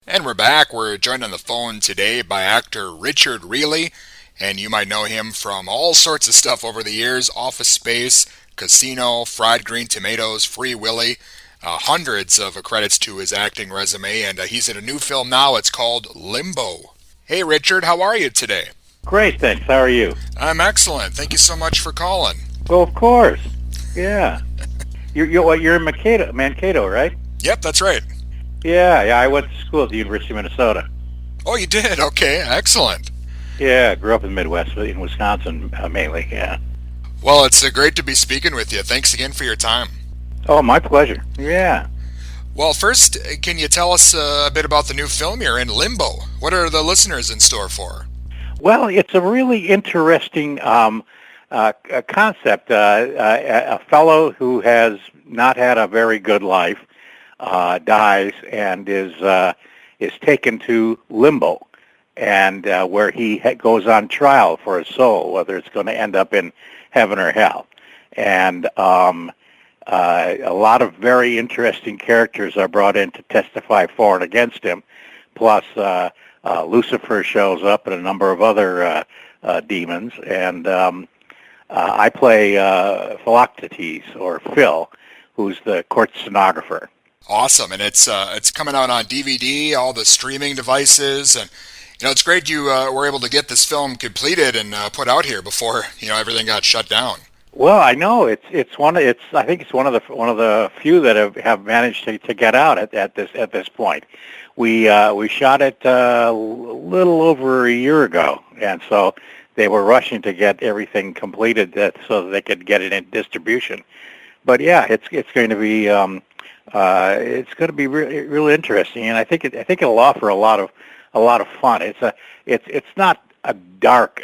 And we're back. We're joined on the phone today by actor Richard Riehle, and you might know him from all sorts of stuff over the years: Office Space, Casino, Fried Green Tomatoes, Free Willy. Hundreds of credits to his acting resume, and he's in a new film now. It's called Limbo. Hey, Richard, how are you today? Great, thanks. How are you? I'm excellent. Thank you so much for calling. Well, of course. Yeah. You're in Mankato, right? Yep, that's right. Yeah. I went to school at the University of Minnesota. Oh, you did? Okay, excellent. Yeah, grew up in the Midwest, in Wisconsin mainly. Yeah. Well, it's great to be speaking with you. Thanks again for your time. Oh, my pleasure. Yeah. Well, first, can you tell us a bit about the new film you're in, Limbo? What are the listeners in store for? Well, it's a really interesting concept. A fellow who has not had a very good life dies and is taken to limbo, and where goes on trial for his soul, whether it's going to end up in heaven or hell. And a lot of very interesting characters are brought in to testify for and against him. Plus, Lucifer shows up and a number of other demons. And I play Philoctetes, or Phil, who's the court stenographer. Awesome, and it's coming out on DVD, all the streaming devices, and it's great you were able to get this film completed and put out here before everything got shut down. Well, I know I think it's one of the few that have managed to get out at this point. We shot it a little over a year ago, and so they were rushing to get everything completed so that they could get it in distribution. But yeah, it's going to be really interesting, and I think it'll offer a lot of fun. It's not a dark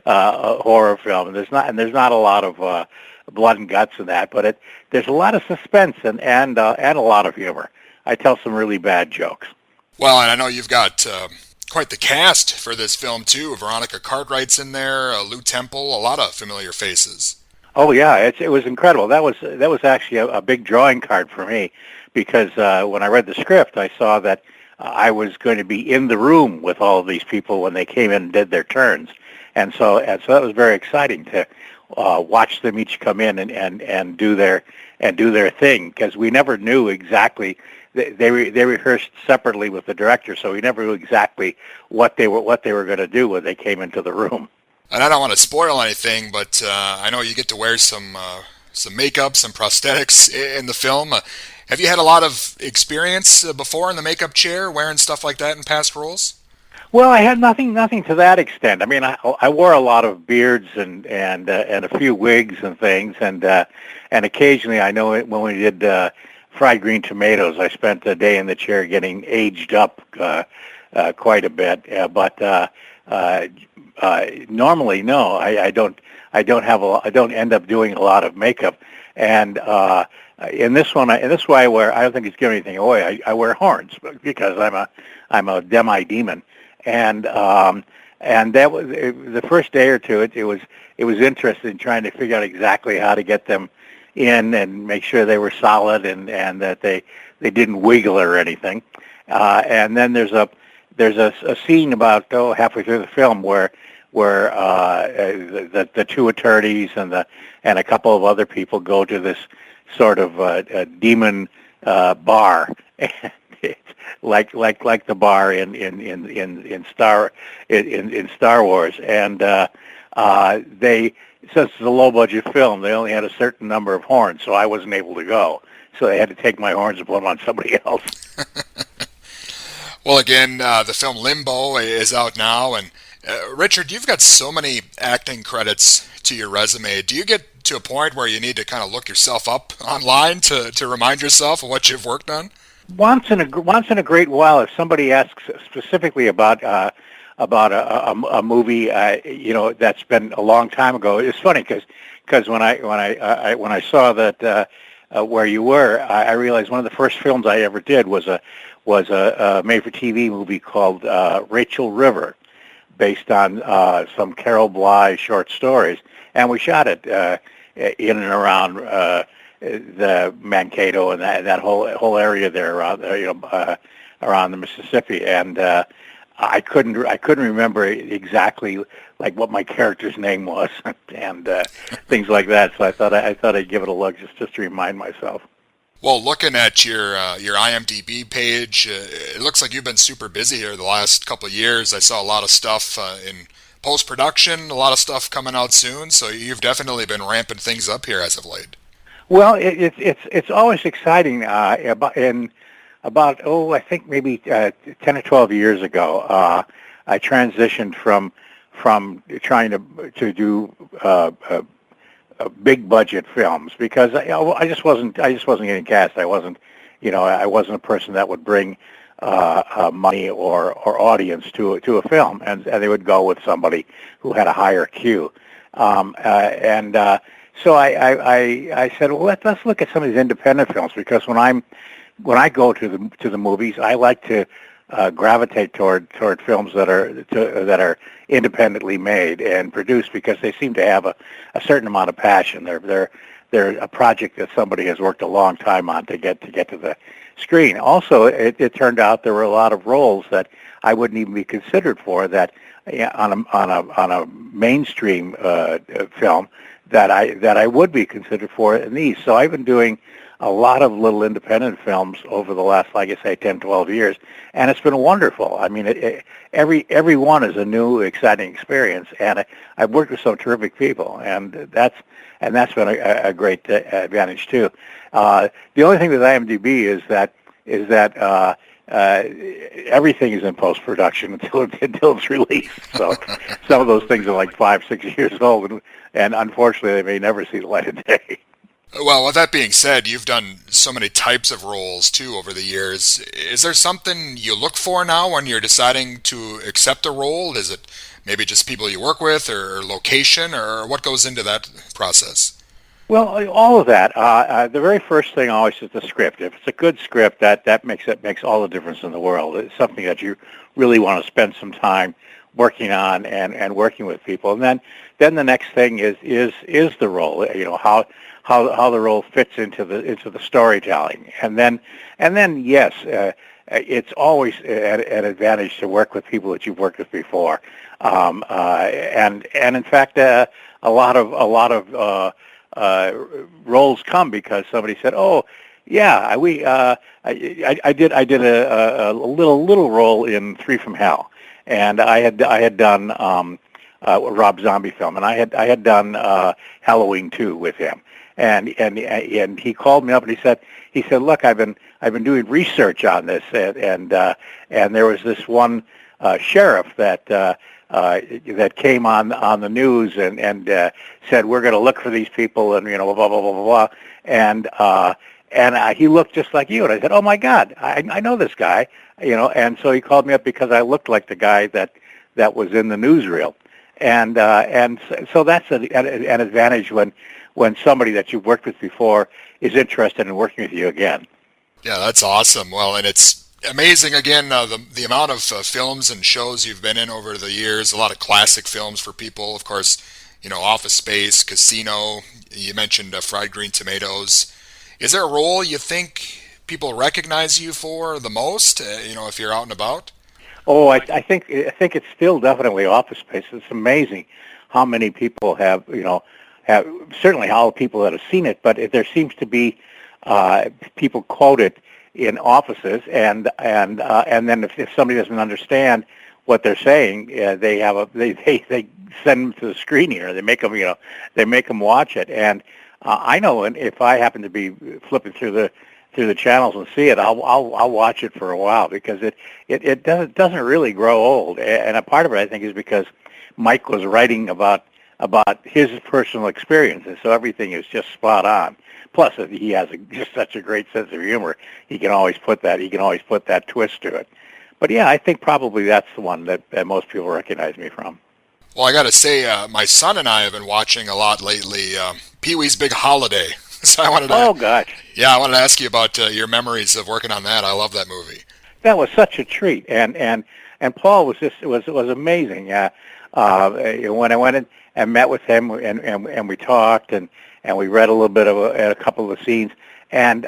horror film. There's not a lot of blood and guts in that, but there's a lot of suspense and a lot of humor. I tell some really bad jokes. Well, and I know you've got quite the cast for this film too. Veronica Cartwright's in there, Lou Temple, a lot of familiar faces. Oh yeah, it was incredible. That was actually a big drawing card for me, because when I read the script, I saw that I was going to be in the room with all of these people when they came in and did their turns, and so that was very exciting to watch them each come in and do their thing, because we never knew exactly. They rehearsed separately with the director, so we never knew exactly what they were going to do when they came into the room. And I don't want to spoil anything, but I know you get to wear some makeup, some prosthetics in the film. Have you had a lot of experience before in the makeup chair, wearing stuff like that in past roles? Well, I had nothing to that extent. I mean, I wore a lot of beards and a few wigs and things, and occasionally, I know when we did Fried Green Tomatoes, I spent a day in the chair getting aged up quite a bit. But normally, no, I don't. I don't end up doing a lot of makeup, and in this one, I wear. I don't think it's giving anything away. I wear horns because I'm a demi demon, and that was the first day or two. It was interesting trying to figure out exactly how to get them in and make sure they were solid and that they didn't wiggle or anything. And then there's a scene about halfway through the film where the two attorneys and a couple of other people go to this sort of a demon bar, and it's like the bar in Star Wars, and they, since it's a low budget film, they only had a certain number of horns, so I wasn't able to go. So they had to take my horns and put them on somebody else. Well, again, the film Limbo is out now, and Richard, you've got so many acting credits to your resume. Do you get to a point where you need to kind of look yourself up online to remind yourself of what you've worked on? Once in a great while, if somebody asks specifically about a movie, that's been a long time ago. It's funny because when I saw that where you were, I realized one of the first films I ever did was a made-for-TV movie called Rachel River, based on some Carol Bly short stories, and we shot it in and around the Mankato and that whole area there around around the Mississippi, and I couldn't remember exactly like what my character's name was and things like that. So I thought I'd give it a look just to remind myself. Well, looking at your IMDb page, it looks like you've been super busy here the last couple of years. I saw a lot of stuff in post-production, a lot of stuff coming out soon, so you've definitely been ramping things up here as of late. Well, it's always exciting. About I think maybe 10 or 12 years ago, I transitioned from trying to do big budget films because I just wasn't getting cast. I wasn't a person that would bring money or audience to a film, and they would go with somebody who had a higher cue. So I said, well, let's look at some of these independent films, because when I go to the movies, I like to gravitate toward films that are independently made and produced, because they seem to have a certain amount of passion. They're a project that somebody has worked a long time on to get to the screen. Also, it turned out there were a lot of roles that I wouldn't even be considered for, that on a mainstream film that I would be considered for in these. So I've been doing a lot of little independent films over the last, like I say, 10, 12 years, and it's been wonderful. I mean, every one is a new, exciting experience, and I've worked with some terrific people, and that's been a great advantage too. The only thing with IMDb is that everything is in post-production until it's released. So some of those things are like 5, 6 years old, and unfortunately they may never see the light of day. Well, with that being said, you've done so many types of roles too over the years. Is there something you look for now when you're deciding to accept a role? Is it maybe just people you work with, or location, or what goes into that process? Well, all of that. The very first thing always is the script. If it's a good script, that makes all the difference in the world. It's something that you really want to spend some time working on and working with people. And then the next thing is the role. You know, how the role fits into the storytelling. And then yes, it's always an advantage to work with people that you've worked with before. And in fact, a lot of roles come because somebody said, "Oh, yeah, I did a little role in Three from Hell," and I had done a Rob Zombie film, and I had done Halloween 2 with him, and he called me up and he said, "Look, I've been doing research on this, and there was this one sheriff that came on the news and said, we're going to look for these people, and blah blah blah blah blah," and he looked just like you, and I said, "Oh my God, I know this guy," and so he called me up because I looked like the guy that was in the newsreel, and so that's an advantage when somebody that you've worked with before is interested in working with you again. Yeah, that's awesome. Well, and it's amazing, again, the amount of films and shows you've been in over the years. A lot of classic films for people, of course, Office Space, Casino. You mentioned Fried Green Tomatoes. Is there a role you think people recognize you for the most, if you're out and about? Oh, I think it's still definitely Office Space. It's amazing how many people have certainly how people that have seen it, but there seems to be people quote it in offices, and then if somebody doesn't understand what they're saying, they send them to the screener. They make them watch it. And I know, and if I happen to be flipping through the channels and see it, I'll watch it for a while, because it doesn't really grow old. And a part of it, I think, is because Mike was writing about his personal experience, and so everything is just spot on. Plus, he has just such a great sense of humor. He can always put that twist to it. But yeah, I think probably that's the one that most people recognize me from. Well, I got to say, my son and I have been watching a lot lately. Pee-wee's Big Holiday. So I wanted to. Oh gosh. Yeah, I wanted to ask you about your memories of working on that. I love that movie. That was such a treat, and Paul was amazing. When I went in and met with him, and we talked, and we read a little bit of a couple of the scenes, and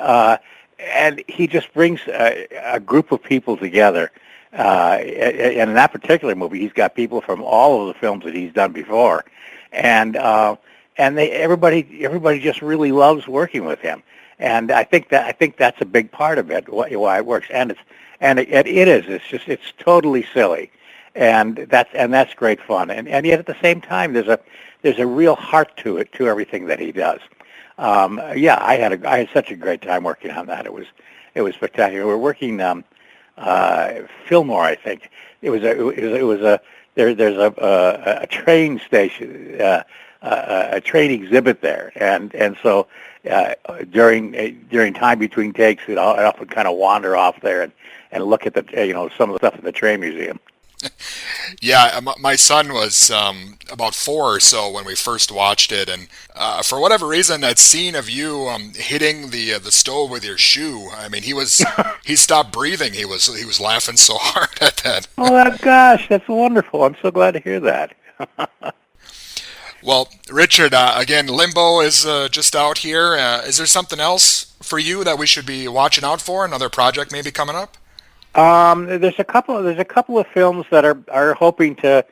and he just brings a group of people together. And in that particular movie, he's got people from all of the films that he's done before, and everybody just really loves working with him. And I think that's a big part of it, why it works. And it is. It's totally silly, and that's great fun. And yet at the same time, there's a real heart to it, to everything that he does. Yeah, I had such a great time working on that. It was spectacular. We're working Fillmore, I think. There's a train station, a train exhibit there, and so during time between takes, I'd often kind of wander off there and look at some of the stuff in the train museum. Yeah, my son was about 4 or so when we first watched it, and for whatever reason, that scene of you hitting the stove with your shoe, I mean, he stopped breathing. He was laughing so hard at that. Oh, gosh, that's wonderful. I'm so glad to hear that. Well, Richard, again, Limbo is just out here. Is there something else for you that we should be watching out for? Another project maybe coming up? There's a couple of films that are hoping to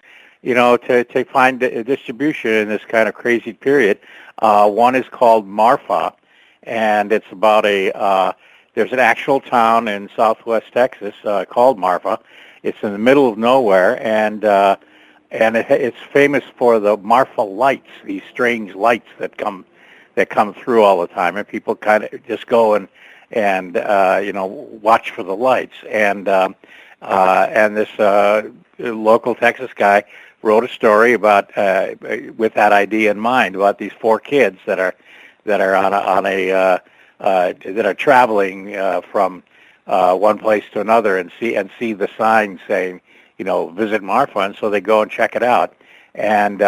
find a distribution in this kind of crazy period. One is called Marfa, and it's about there's an actual town in southwest Texas called Marfa. It's in the middle of nowhere, and it's famous for the Marfa lights, these strange lights that come through all the time, and people kind of just go and watch for the lights. And this local Texas guy wrote a story about with that idea in mind, about these 4 kids that are that are traveling from one place to another and see the sign saying, visit Marfa, and so they go and check it out, and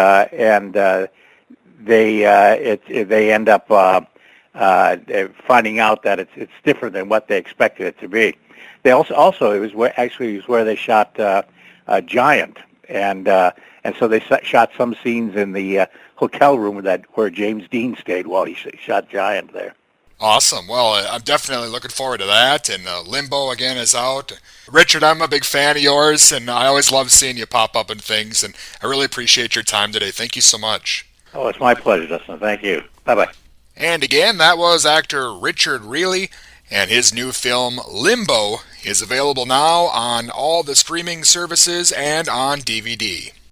they end up finding out that it's different than what they expected it to be. They also it was where they shot Giant, and so they shot some scenes in the hotel room where James Dean stayed while he shot Giant there. Awesome. Well, I'm definitely looking forward to that. And Limbo, again, is out. Richard, I'm a big fan of yours, and I always love seeing you pop up in things. And I really appreciate your time today. Thank you so much. Oh, it's my pleasure, Dustin. Thank you. Bye-bye. And again, that was actor Richard Riehle, and his new film, Limbo, is available now on all the streaming services and on DVD.